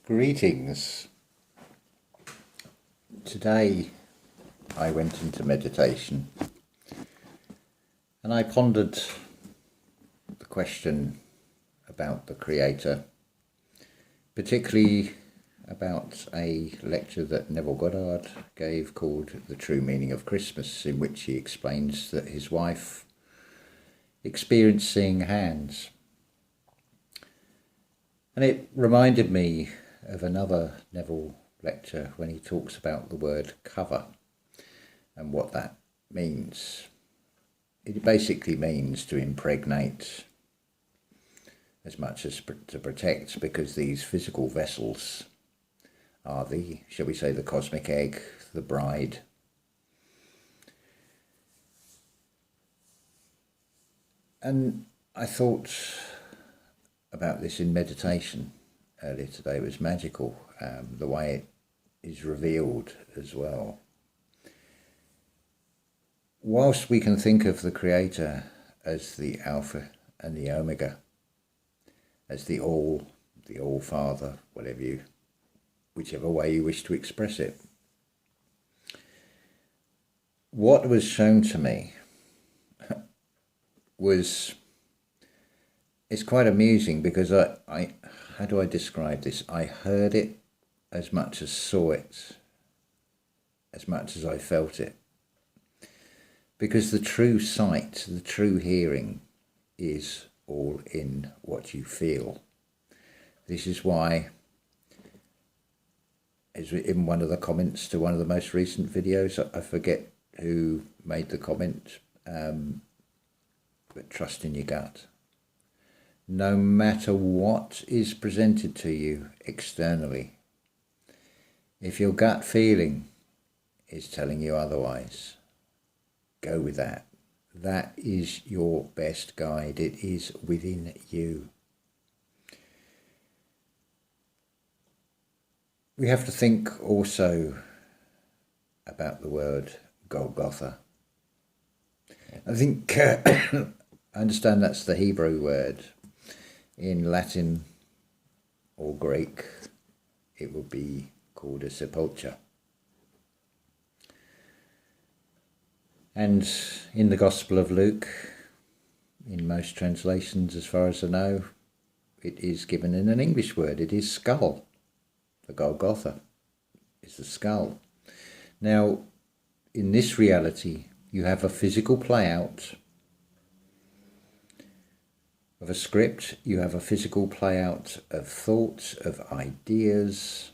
Greetings. Today I went into meditation and I pondered the question about the Creator, particularly about a lecture that Neville Goddard gave called The True Meaning of Christmas, in which he explains that his wife experienced seeing hands. And it reminded me of another Neville lecture when he talks about the word cover and what that means. It basically means to impregnate as much as to protect, because these physical vessels are the, shall we say, the cosmic egg, the bride. And I thought about this in meditation earlier today. It was magical, the way it is revealed as well. Whilst we can think of the Creator as the Alpha and the Omega, as the All Father, whichever way you wish to express it, what was shown to me was, it's quite amusing, because I how do I describe this? I heard it as much as saw it, as much as I felt it. Because the true sight, the true hearing is all in what you feel. This is why, as in one of the comments to one of the most recent videos, I forget who made the comment, but trust in your gut. No matter what is presented to you externally, if your gut feeling is telling you otherwise, go with that. That is your best guide. It is within you. We have to think also about the word Golgotha. I think I understand that's the Hebrew word. In Latin or Greek, it would be called a sepulchre. And in the Gospel of Luke, in most translations, as far as I know, it is given in an English word. It is skull. The Golgotha is the skull. Now, in this reality, you have a physical play out of a script. You have a physical play out of thoughts, of ideas.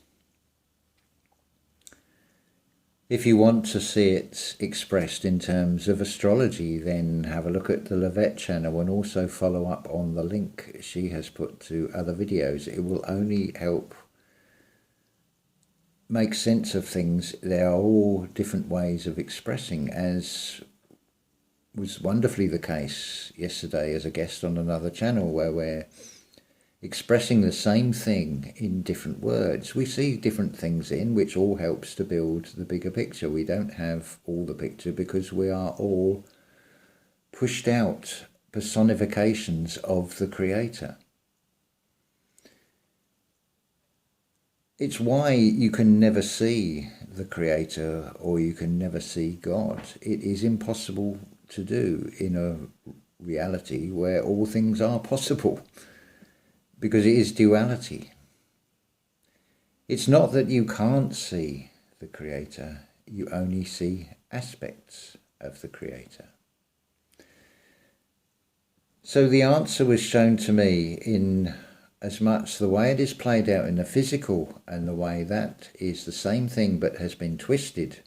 If you want to see it expressed in terms of astrology, then have a look at the Levette channel and also follow up on the link she has put to other videos. It will only help make sense of things. There are all different ways of expressing, as was wonderfully the case yesterday as a guest on another channel, where we're expressing the same thing in different words. We see different things in, which all helps to build the bigger picture. We don't have all the picture because we are all pushed out personifications of the Creator. It's why you can never see the Creator, or you can never see God. It is impossible to do in a reality where all things are possible, because it is duality. It's not that you can't see the Creator, you only see aspects of the Creator. So the answer was shown to me in as much the way it is played out in the physical, and the way that is the same thing but has been twisted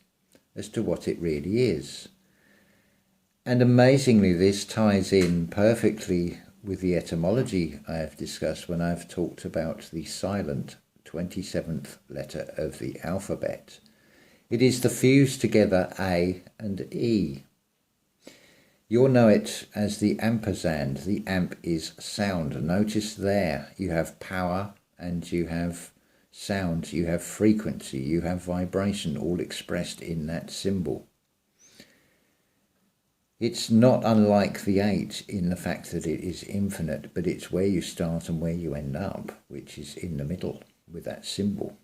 as to what it really is. And amazingly, this ties in perfectly with the etymology I have discussed when I've talked about the silent 27th letter of the alphabet. It is the fused together A and E. You'll know it as the ampersand. The amp is sound. Notice there you have power and you have sound, you have frequency, you have vibration, all expressed in that symbol. It's not unlike the 8 in the fact that it is infinite, but it's where you start and where you end up, which is in the middle, with that symbol.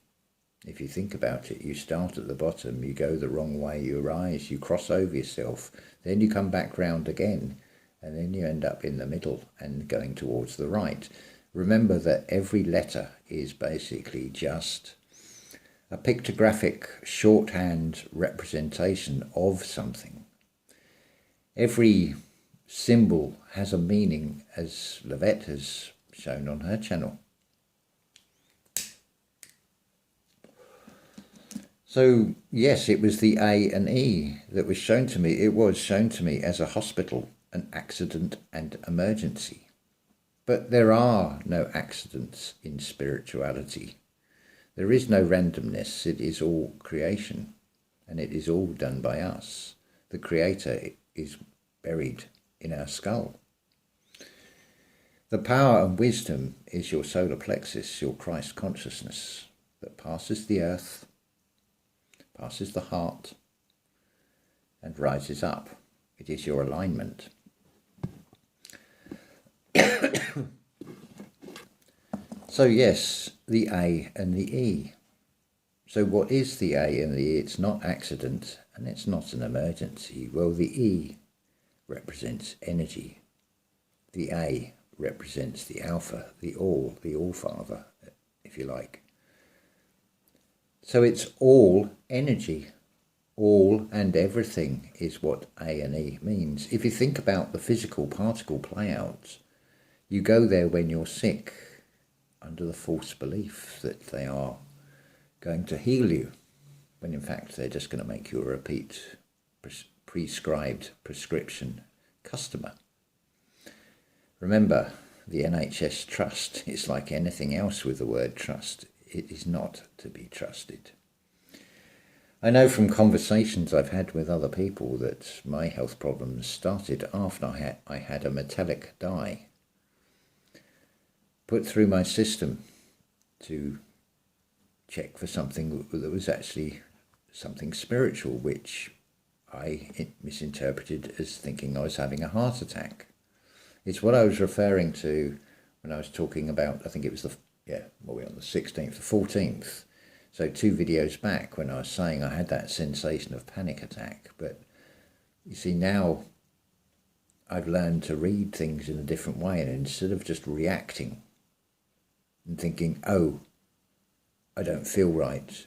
If you think about it, you start at the bottom, you go the wrong way, you rise, you cross over yourself, then you come back round again, and then you end up in the middle and going towards the right. Remember that every letter is basically just a pictographic shorthand representation of something. Every symbol has a meaning, as Lavette has shown on her channel. So yes, it was the A and E that was shown to me. It was shown to me as a hospital, an accident and emergency. But there are no accidents in spirituality. There is no randomness. It is all creation, and it is all done by us. The Creator is buried in our skull. The power and wisdom is your solar plexus, your Christ consciousness that passes the earth, passes the heart, and rises up. It is your alignment. So yes, the A and the E. So what is the A and the E? It's not accident and it's not an emergency. Well, the E represents energy. The A represents the Alpha, the All-Father, if you like. So it's all energy. All and everything is what A and E means. If you think about the physical particle playouts, you go there when you're sick under the false belief that they are going to heal you, when in fact they're just going to make you a repeat prescribed prescription customer. Remember, the NHS trust is like anything else with the word trust. It is not to be trusted. I know from conversations I've had with other people that my health problems started after I had a metallic dye put through my system to check for something that was actually something spiritual, which I misinterpreted as thinking I was having a heart attack. It's what I was referring to when I was talking about, I think it was we're on the 16th, the 14th, so 2 videos back, when I was saying I had that sensation of panic attack. But you see, now I've learned to read things in a different way, and instead of just reacting and thinking, oh, I don't feel right,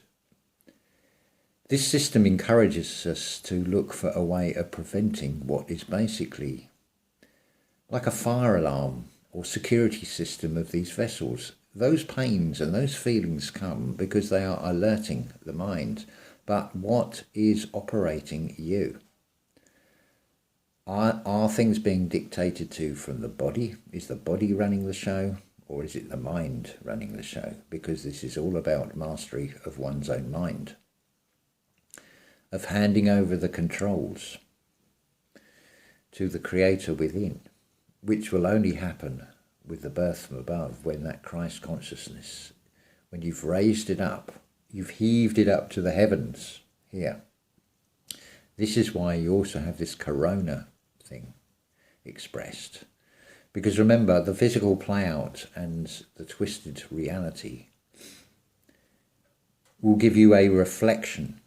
this system encourages us to look for a way of preventing what is basically like a fire alarm or security system of these vessels. Those pains and those feelings come because they are alerting the mind. But what is operating you? Are things being dictated to from the body? Is the body running the show? Or is it the mind running the show? Because this is all about mastery of one's own mind, of handing over the controls to the Creator within, which will only happen with the birth from above, when that Christ consciousness, when you've raised it up, you've heaved it up to the heavens here. This is why you also have this corona thing expressed. Because remember, the physical play-out and the twisted reality will give you a reflection,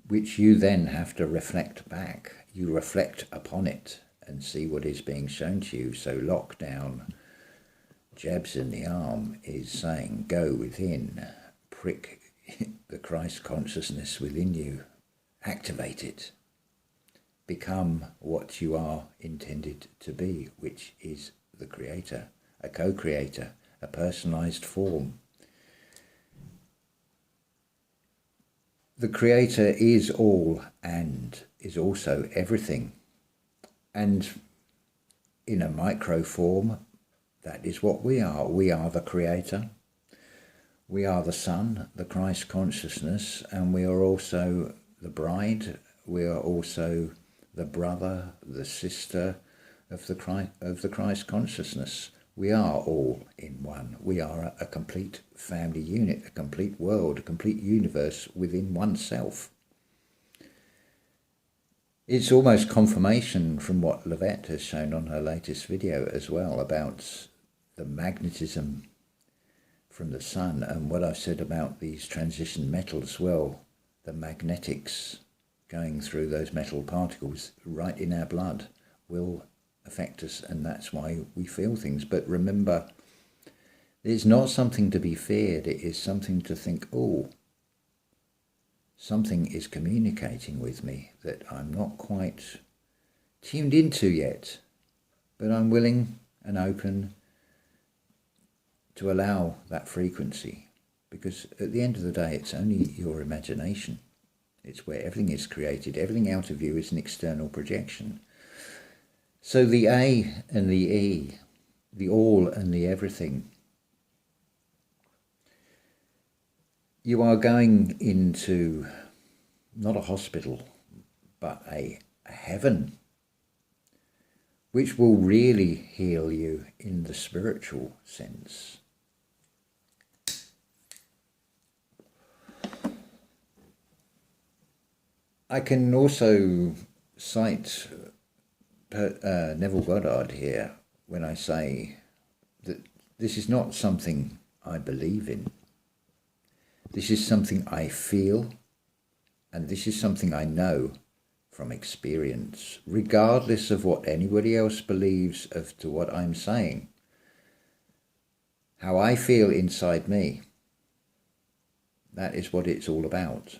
which you then have to reflect back. You reflect upon it and see what is being shown to you. So lockdown, jabs in the arm, is saying, go within, prick the Christ consciousness within you, activate it. Become what you are intended to be, which is the Creator, a co-creator, a personalized form. The Creator is all and is also everything. And in a micro form, that is what we are. We are the Creator. We are the Son, the Christ consciousness, and we are also the bride. We are also the brother, the sister of the Christ consciousness. We are all in one. We are a complete family unit, a complete world, a complete universe within oneself. It's almost confirmation from what Lavette has shown on her latest video as well, about the magnetism from the sun, and what I've said about these transition metals, well, the magnetics going through those metal particles right in our blood will affect us, and that's why we feel things. But remember, it's not something to be feared, it is something to think, oh, something is communicating with me that I'm not quite tuned into yet, but I'm willing and open to allow that frequency, because at the end of the day it's only your imagination. It's where everything is created. Everything out of you is an external projection. So the A and the E, the all and the everything, you are going into not a hospital but a heaven, which will really heal you in the spiritual sense. I can also cite Neville Goddard here when I say that this is not something I believe in. This is something I feel, and this is something I know from experience, regardless of what anybody else believes as to what I'm saying. How I feel inside me, that is what it's all about.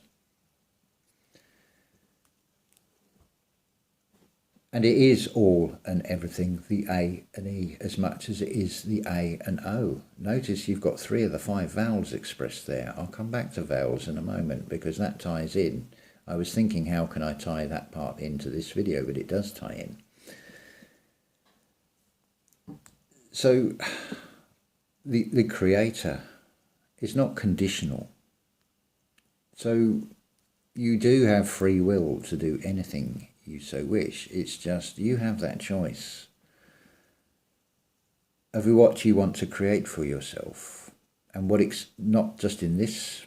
And it is all and everything, the A and E, as much as it is the A and O. Notice you've got 3 of the 5 vowels expressed there. I'll come back to vowels in a moment because that ties in. I was thinking, how can I tie that part into this video, but it does tie in. So the Creator is not conditional. So you do have free will to do anything you so wish. It's just you have that choice of what you want to create for yourself, and what not just in this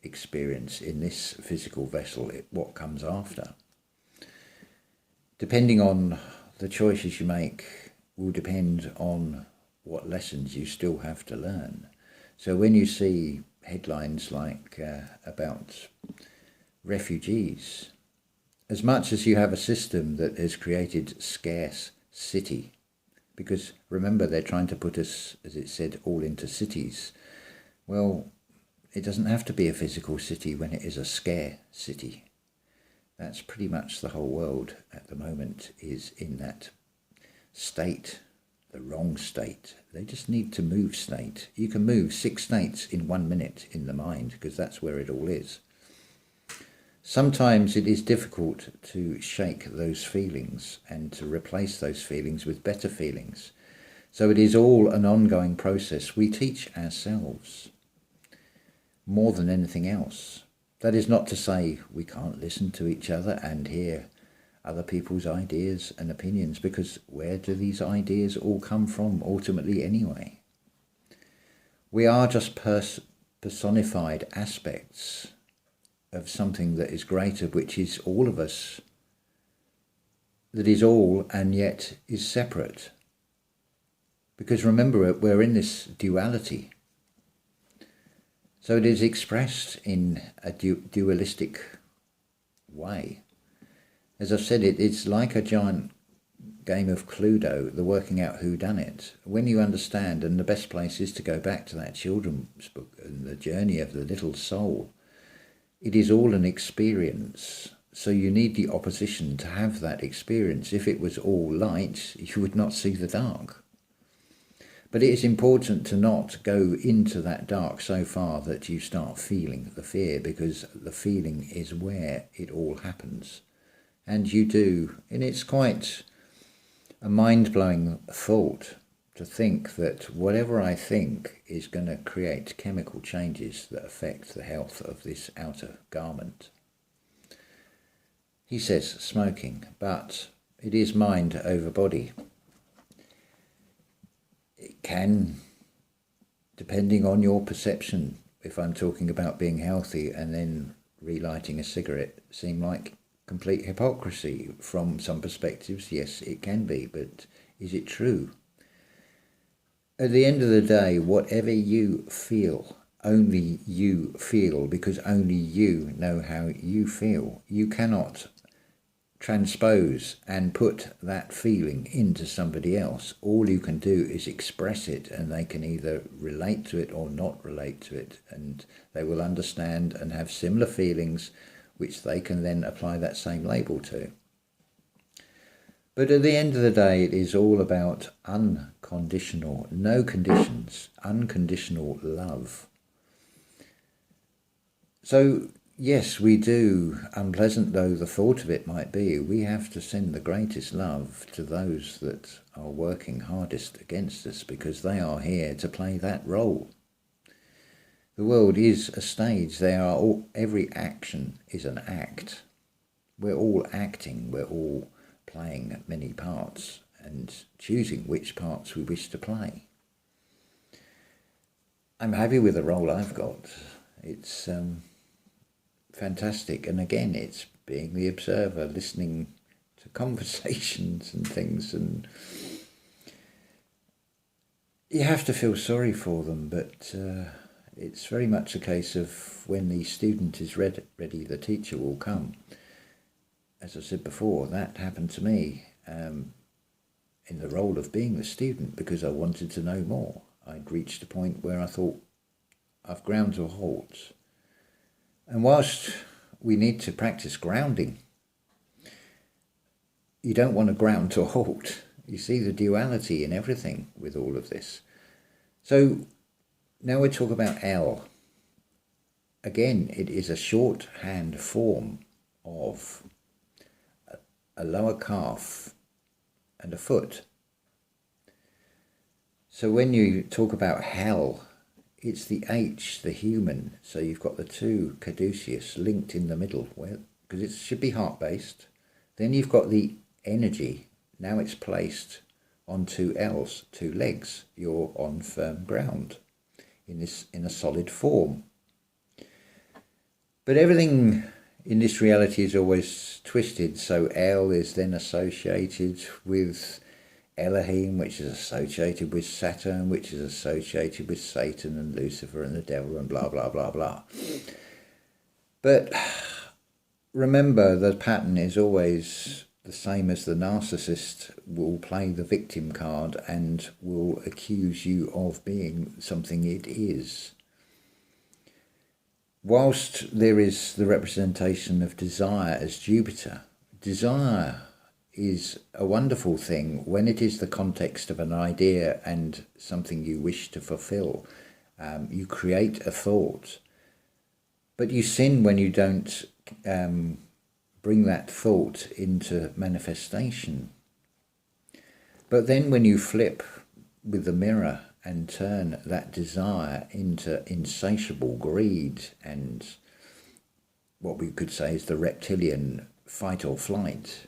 experience, in this physical vessel, what comes after. Depending on the choices you make will depend on what lessons you still have to learn. So when you see headlines like about refugees, as much as you have a system that has created scarce city, because remember they're trying to put us, as it said, all into cities. Well, it doesn't have to be a physical city when it is a scare city. That's pretty much the whole world at the moment is in that state, the wrong state. They just need to move state. You can move 6 states in 1 minute in the mind, because that's where it all is. Sometimes it is difficult to shake those feelings and to replace those feelings with better feelings. So it is all an ongoing process. We teach ourselves more than anything else. That is not to say we can't listen to each other and hear other people's ideas and opinions, because where do these ideas all come from ultimately anyway? We are just personified aspects of something that is greater, which is all of us, that is all and yet is separate. Because remember, we're in this duality. So it is expressed in a dualistic way. As I've said, it's like a giant game of Cluedo, the working out who done it. When you understand, and the best place is to go back to that children's book and the journey of the little soul. It is all an experience, so you need the opposition to have that experience. If it was all light, you would not see the dark. But it is important to not go into that dark so far that you start feeling the fear, because the feeling is where it all happens. And you do, and it's quite a mind-blowing thought to think that whatever I think is going to create chemical changes that affect the health of this outer garment. He says smoking, but it is mind over body. It can, depending on your perception, if I'm talking about being healthy and then relighting a cigarette, seem like complete hypocrisy. From some perspectives, yes, it can be, but is it true? At the end of the day, whatever you feel, only you feel, because only you know how you feel. You cannot transpose and put that feeling into somebody else. All you can do is express it, and they can either relate to it or not relate to it, and they will understand and have similar feelings which they can then apply that same label to. But at the end of the day, it is all about unconditional, no conditions, unconditional love. So yes, we do, unpleasant though the thought of it might be, we have to send the greatest love to those that are working hardest against us, because they are here to play that role. The world is a stage. Every action is an act. We're all acting, we're all playing many parts and choosing which parts we wish to play. I'm happy with the role I've got. It's fantastic, and again, it's being the observer, listening to conversations and things, and you have to feel sorry for them, but it's very much a case of when the student is ready, the teacher will come. As I said before, that happened to me in the role of being the student, because I wanted to know more. I'd reached a point where I thought, I've ground to a halt. And whilst we need to practice grounding, you don't want to ground to a halt. You see the duality in everything with all of this. So now we talk about L. Again, it is a shorthand form of a lower calf and a foot. So when you talk about hell, it's the H, the human. So you've got the two caduceus linked in the middle, because it should be heart-based. Then you've got the energy. Now it's placed on two L's, two legs. You're on firm ground in a solid form. But everything in this reality is always twisted. So L is then associated with Elohim, which is associated with Saturn, which is associated with Satan and Lucifer and the devil and blah, blah, blah, blah. But remember, the pattern is always the same as the narcissist will play the victim card and will accuse you of being something it is. Whilst there is the representation of desire as Jupiter, desire is a wonderful thing when it is the context of an idea and something you wish to fulfill. You create a thought, but you sin when you don't bring that thought into manifestation. But then when you flip with the mirror and turn that desire into insatiable greed and what we could say is the reptilian fight or flight,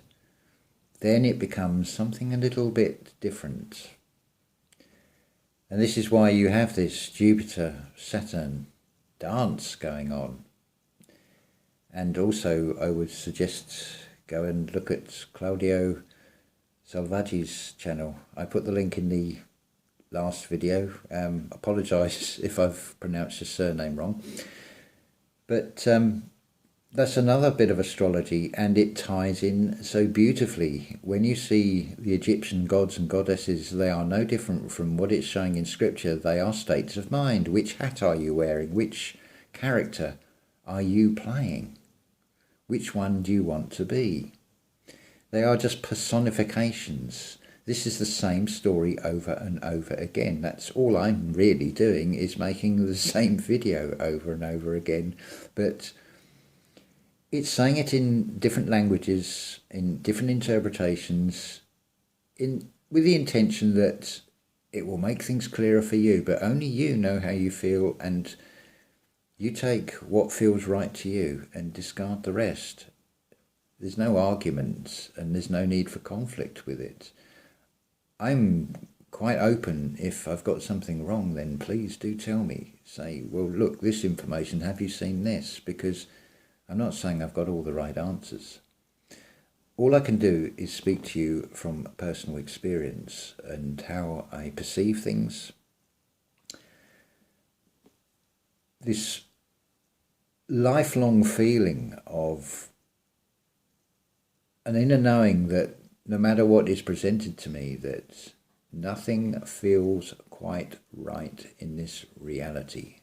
then it becomes something a little bit different. And this is why you have this Jupiter-Saturn dance going on. And also I would suggest go and look at Claudio Salvaggi's channel. I put the link in the last video. Apologise if I've pronounced his surname wrong. But that's another bit of astrology, and it ties in so beautifully. When you see the Egyptian gods and goddesses, they are no different from what it's showing in scripture. They are states of mind. Which hat are you wearing? Which character are you playing? Which one do you want to be? They are just personifications. This is the same story over and over again. That's all I'm really doing, is making the same video over and over again. But it's saying it in different languages, in different interpretations, with the intention that it will make things clearer for you, but only you know how you feel, and you take what feels right to you and discard the rest. There's no arguments and there's no need for conflict with it. I'm quite open. If I've got something wrong, then please do tell me. Say, well, look, this information, have you seen this? Because I'm not saying I've got all the right answers. All I can do is speak to you from personal experience and how I perceive things, this lifelong feeling of an inner knowing that no matter what is presented to me, that nothing feels quite right in this reality.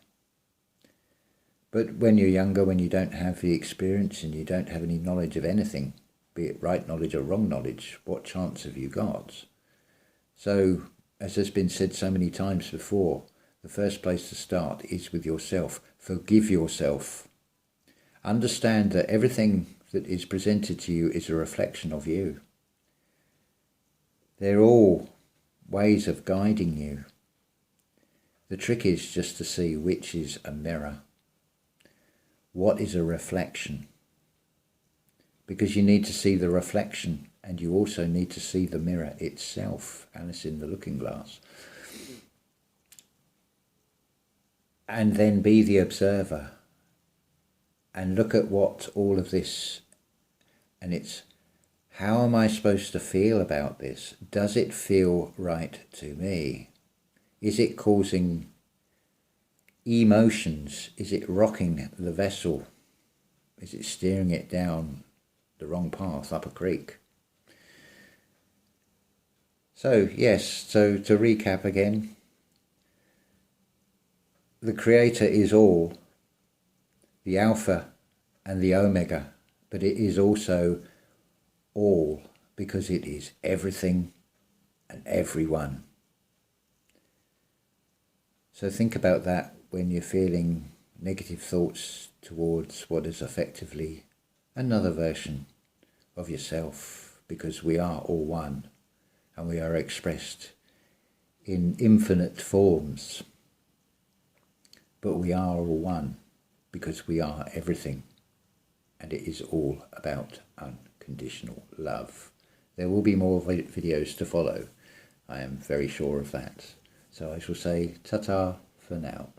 But when you're younger, when you don't have the experience and you don't have any knowledge of anything, be it right knowledge or wrong knowledge, what chance have you got? So, as has been said so many times before, the first place to start is with yourself. Forgive yourself. Understand that everything that is presented to you is a reflection of you. They're all ways of guiding you. The trick is just to see which is a mirror. What is a reflection? Because you need to see the reflection, and you also need to see the mirror itself, Alice in the Looking Glass. And then be the observer and look at what all of this, and it's, how am I supposed to feel about this? Does it feel right to me? Is it causing emotions? Is it rocking the vessel? Is it steering it down the wrong path, up a creek? So yes, so to recap again, the Creator is all, the Alpha and the Omega, but it is also all because it is everything and everyone. So think about that when you're feeling negative thoughts towards what is effectively another version of yourself, because we are all one and we are expressed in infinite forms, but we are all one because we are everything, and it is all about unconditional love. There will be more videos to follow, I am very sure of that. So I shall say ta-ta for now.